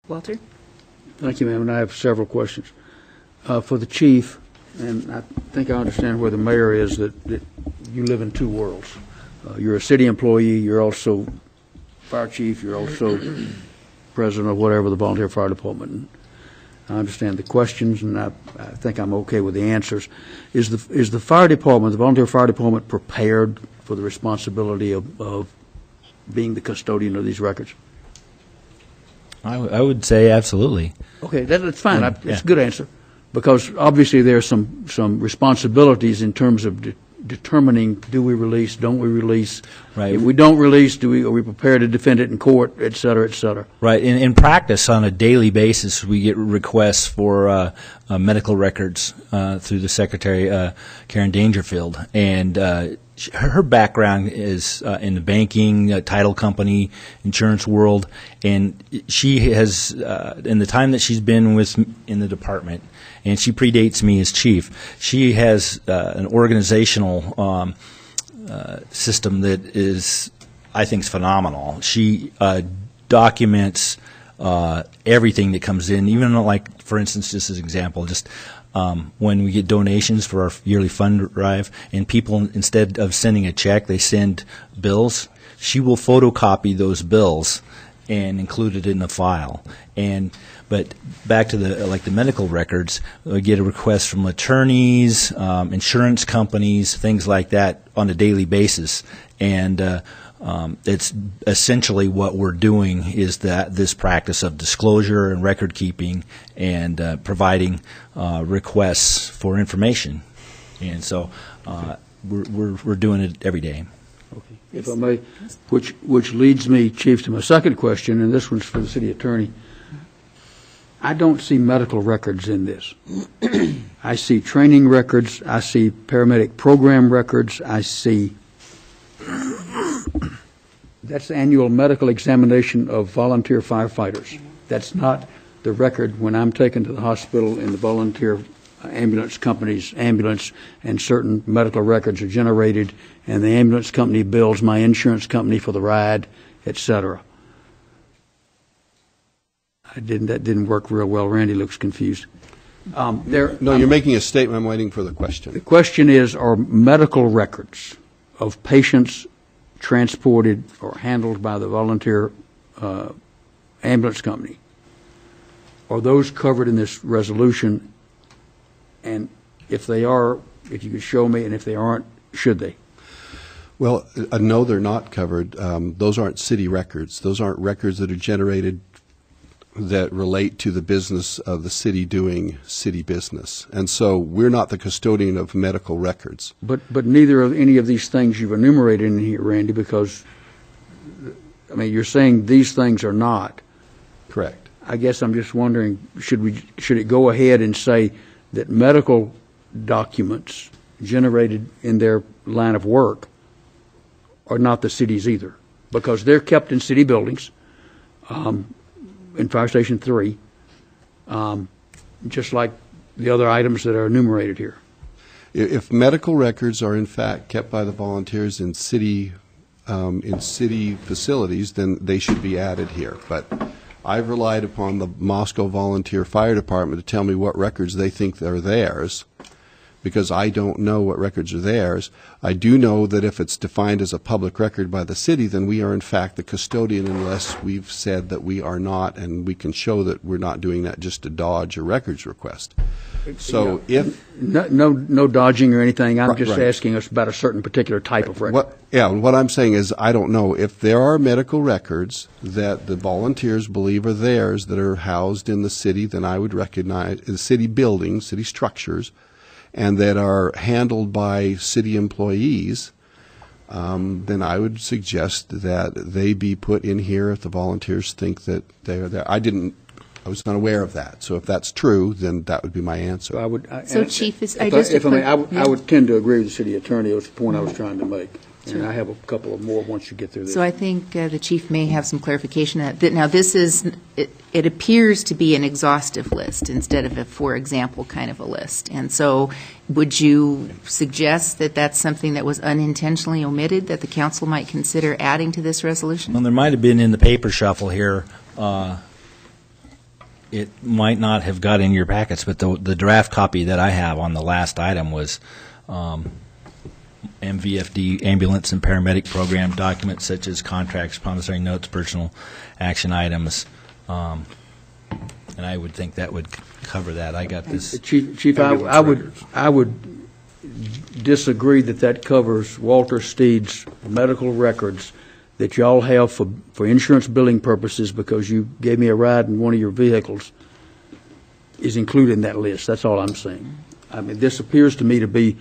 Walter? Thank you, ma'am, and I have several questions. For the chief, and I think I understand where the mayor is, that you live in two worlds. You're a city employee, you're also fire chief, you're also president of whatever, the volunteer fire department. And I understand the questions, and I think I'm okay with the answers. Is the fire department, the volunteer fire department, prepared for the responsibility of being the custodian of these records? I would say absolutely. Okay, that's fine. Yeah. It's a good answer, because obviously there are some responsibilities in terms of determining, do we release, don't we release? Right. If we don't release, are we prepared to defend it in court, et cetera, et cetera? Right. In practice, on a daily basis, we get requests for medical records through the secretary, Karen Dangerfield, and her background is in the banking, title company, insurance world, and she has, in the time that she's been in the department, and she predates me as chief, she has an organizational system that is, I think, is phenomenal. She documents everything that comes in, even like, for instance, just as an example, just when we get donations for our yearly fund drive, and people, instead of sending a check, they send bills, she will photocopy those bills and include it in the file. But back to the medical records, we get a request from attorneys, insurance companies, things like that on a daily basis, and it's essentially what we're doing is this practice of disclosure and record keeping and providing requests for information, and so we're doing it every day. Okay. If I may, which leads me, Chief, to my second question, and this one's for the city attorney. I don't see medical records in this. I see training records. I see paramedic program records. I see that's the annual medical examination of volunteer firefighters. That's not the record when I'm taken to the hospital in the volunteer ambulance company's ambulance, and certain medical records are generated, and the ambulance company bills my insurance company for the ride, etc. That didn't work real well. Randy looks confused. No, you're making a statement. I'm waiting for the question. The question is, are medical records of patients transported or handled by the volunteer ambulance company, are those covered in this resolution? And if they are, if you could show me, and if they aren't, should they? Well, no, they're not covered. Those aren't city records. Those aren't records that are generated that relate to the business of the city doing city business. And so we're not the custodian of medical records. But neither of any of these things you've enumerated in here, Randy, because, I mean, you're saying these things are not. Correct. I guess I'm just wondering, should it go ahead and say that medical documents generated in their line of work are not the city's either? Because they're kept in city buildings, in Fire Station 3, just like the other items that are enumerated here. If medical records are in fact kept by the volunteers in city facilities, then they should be added here. But I've relied upon the Moscow Volunteer Fire Department to tell me what records they think are theirs, because I don't know what records are theirs. I do know that if it's defined as a public record by the city, then we are in fact the custodian, unless we've said that we are not, and we can show that we're not doing that just to dodge a records request. So if no dodging or anything, I'm just right. asking us about a certain particular type of record. What I'm saying is I don't know if there are medical records that the volunteers believe are theirs that are housed in the city, then I would recognize the city buildings, city structures, and that are handled by city employees, then I would suggest that they be put in here if the volunteers think that they are there. I was not aware of that. So if that's true, then that would be my answer. Chief, I would tend to agree with the city attorney. That was the point I was trying to make. And I have a couple of more once you get through this. So I think the chief may have some clarification. Now, this is, it appears to be an exhaustive list instead of a for example kind of a list. And so would you suggest that that's something that was unintentionally omitted that the council might consider adding to this resolution? Well, there might have been in the paper shuffle here it might not have got in your packets, but the draft copy that I have on the last item was MVFD, ambulance and paramedic program documents such as contracts, promissory notes, personal action items, and I would think that would cover that. I got this. Chief, I would disagree that covers Walter Steed's medical records that y'all have for insurance billing purposes because you gave me a ride in one of your vehicles is included in that list. That's all I'm saying. I mean, this appears to me to be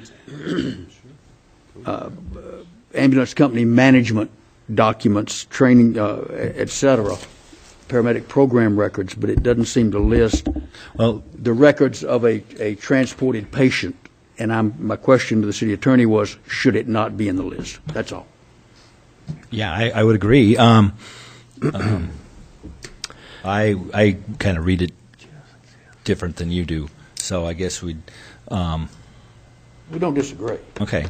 ambulance company management documents, training, et cetera, paramedic program records, but it doesn't seem to list the records of a transported patient. And my question to the city attorney was, should it not be in the list? That's all. Yeah, I would agree. I kind of read it different than you do, so I guess we'd. We don't disagree. Okay,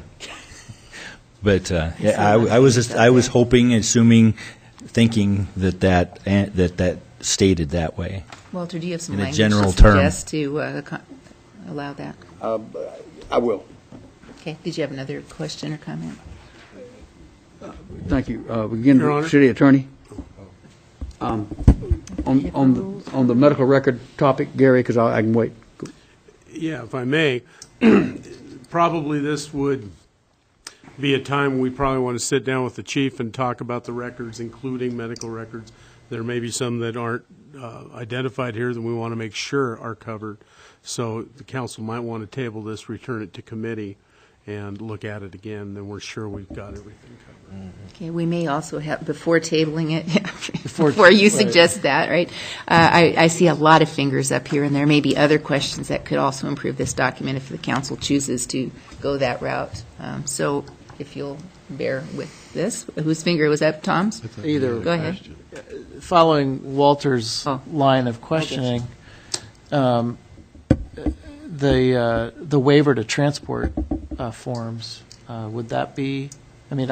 but I was hoping, assuming, thinking that stated that way. Walter, do you have some In a language general to term. suggest to allow that? I will. Okay. Did you have another question or comment? Thank you. Again, Your Honor. city attorney. On the medical record topic, Gary, because I can wait. Yeah, if I may, probably this would be a time we probably want to sit down with the chief and talk about the records, including medical records. There may be some that aren't identified here that we want to make sure are covered. So the council might want to table this, return it to committee, and look at it again, then we're sure we've got everything covered. Okay, we may also have, before tabling it, before you suggest that, right? I see a lot of fingers up here, and there may be other questions that could also improve this document if the council chooses to go that route. So if you'll bear with this. Whose finger was up? Tom's? Either. Go ahead. Following Walter's line of questioning, the waiver to transport forms, would that be, I mean,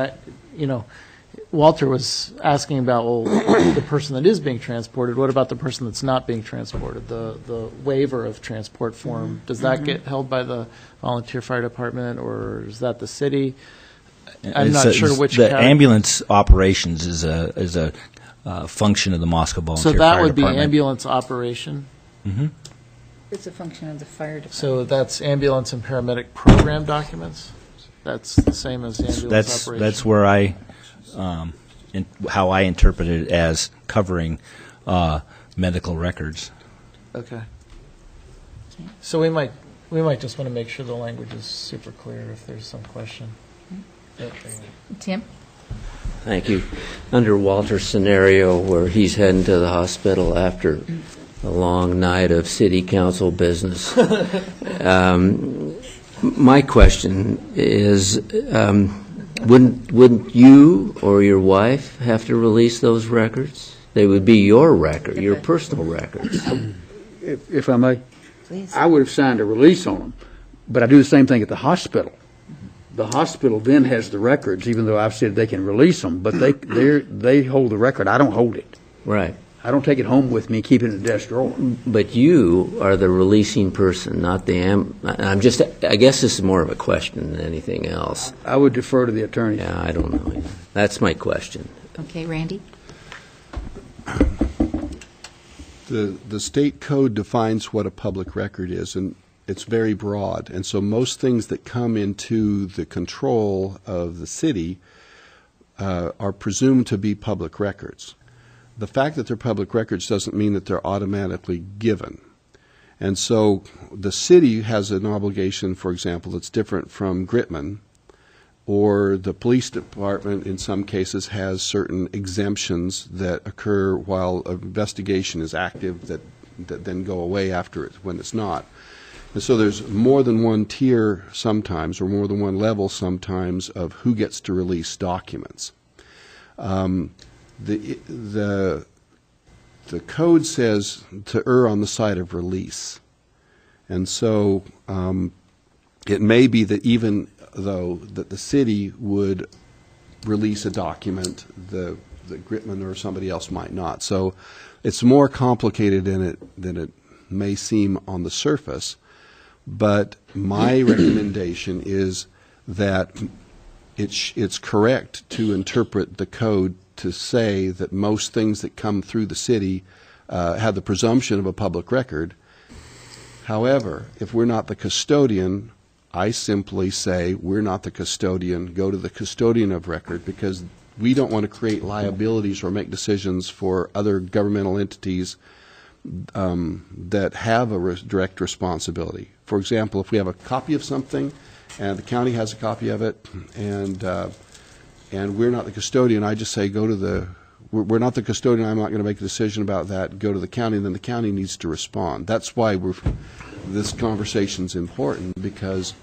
Walter was asking about, well, the person that is being transported, what about the person that's not being transported? The waiver of transport form, does that get held by the volunteer fire department, or is that the city? I'm not sure which. The ambulance operations is a function of the Moscow Volunteer Fire Department. So that would be Department. ambulance operation? Mm-hmm. It's a function of the fire department. So that's ambulance and paramedic program documents? That's the same as the ambulance operation? That's where how I interpret it as covering medical records. Okay. So we might just want to make sure the language is super clear if there's some question. Tim? Thank you. Under Walter's scenario where he's heading to the hospital after a long night of city council business, my question is, wouldn't you or your wife have to release those records? They would be your record, your personal records. If I may, Please. I would have signed a release on them, but I do the same thing at the hospital. The hospital then has the records, even though I've said they can release them, but they hold the record. I don't hold it. Right. I don't take it home with me, keep it in a desk drawer. But you are the releasing person, not the I guess this is more of a question than anything else. I would defer to the attorney. Yeah, I don't know. That's my question. Okay, Randy? The state code defines what a public record is, and it's very broad. And so most things that come into the control of the city are presumed to be public records. The fact that they're public records doesn't mean that they're automatically given. And so the city has an obligation, for example, that's different from Gritman, or the police department in some cases has certain exemptions that occur while an investigation is active that then go away after it when it's not. And so there's more than one tier sometimes, or more than one level sometimes, of who gets to release documents. The code says to err on the side of release. And so it may be that even though that the city would release a document, the Gritman or somebody else might not. So It's more complicated than it may seem on the surface, but my recommendation is that it's correct to interpret the code to say that most things that come through the city have the presumption of a public record. However, if we're not the custodian, I simply say we're not the custodian, go to the custodian of record, because we don't want to create liabilities or make decisions for other governmental entities that have a direct responsibility. For example, if we have a copy of something and the county has a copy of it, and we're not the custodian, I just say go to the, we're not the custodian, I'm not going to make a decision about that, go to the county, and then the county needs to respond. That's why this conversation's important, because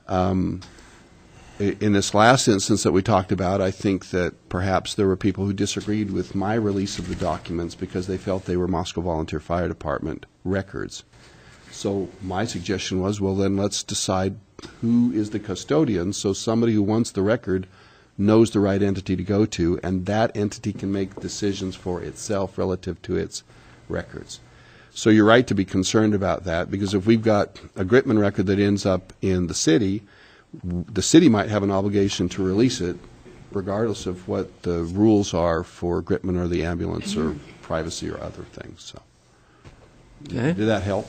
in this last instance that we talked about, I think that perhaps there were people who disagreed with my release of the documents because they felt they were Moscow Volunteer Fire Department records. So my suggestion was, well, then let's decide who is the custodian, so somebody who wants the record knows the right entity to go to, and that entity can make decisions for itself relative to its records. So you're right to be concerned about that, because if we've got a Gritman record that ends up in the city might have an obligation to release it regardless of what the rules are for Gritman or the ambulance or privacy or other things. So, Okay. did that help?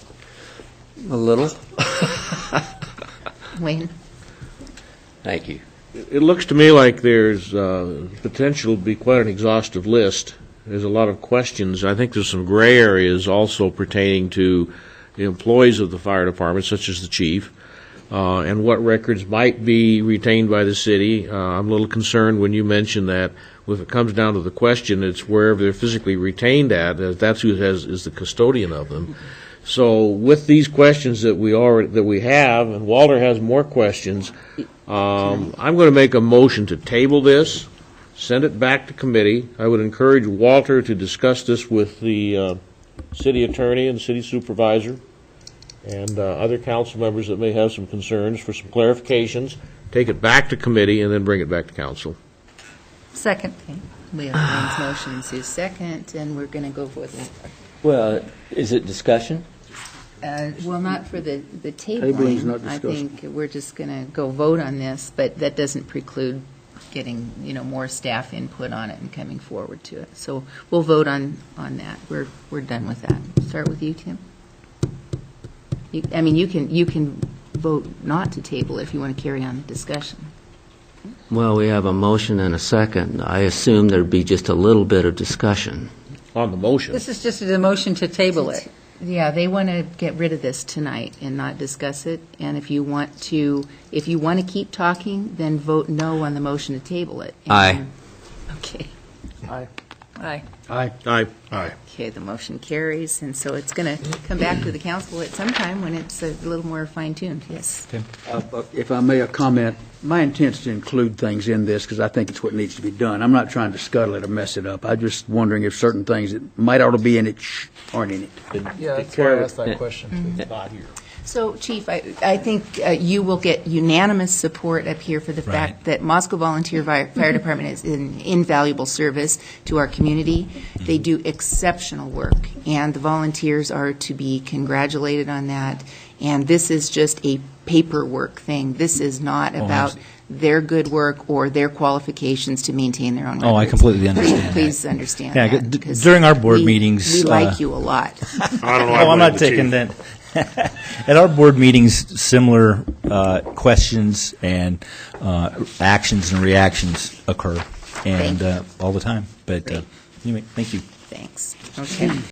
A little. Wayne? Thank you. It looks to me like there's potential to be quite an exhaustive list. There's a lot of questions. I think there's some gray areas also pertaining to the employees of the fire department, such as the chief, and what records might be retained by the city. I'm a little concerned when you mention that if it comes down to the question, it's wherever they're physically retained at, that's who is the custodian of them. So with these questions that we have, and Walter has more questions, I'm going to make a motion to table this, send it back to committee. I would encourage Walter to discuss this with the city attorney and city supervisor and other council members that may have some concerns for some clarifications. Take it back to committee and then bring it back to council. Second. Okay. We have Wayne's motion, Sue's second, and we're going to go with it. Well, is it discussion? Well, not for the Tabling's tabling. not I discussion. think we're just going to go vote on this, but that doesn't preclude getting, more staff input on it and coming forward to it. So we'll vote on that. We're done with that. Start with you, Tim. You can vote not to table if you want to carry on the discussion. Well, we have a motion and a second. I assume there'd be just a little bit of discussion. On the motion. This is just a motion to table it. Yeah, they want to get rid of this tonight and not discuss it. And if you want to keep talking, then vote no on the motion to table it. Aye. Okay. Aye. Aye. Aye. Aye. Aye. Okay, the motion carries, and so it's going to come back to the council at some time when it's a little more fine-tuned. Yes. If I may, a comment. My intent's to include things in this because I think it's what needs to be done. I'm not trying to scuttle it or mess it up. I'm just wondering if certain things that might ought to be in it aren't in it. Yeah, that's why I asked that question, too. Not here. So, Chief, I think you will get unanimous support up here for the fact that Moscow Volunteer Fire Department is an invaluable service to our community. They do exceptional work, and the volunteers are to be congratulated on that. And this is just a paperwork thing. This is not about their good work or their qualifications to maintain their own records. Oh, I completely understand. Please understand Yeah, that. because during our board meetings, we like you a lot. I don't know. Oh, I'm not taking that. At our board meetings, similar questions and actions and reactions occur, and Thank you. all the time. But Great. anyway, thank you. Thanks. Okay.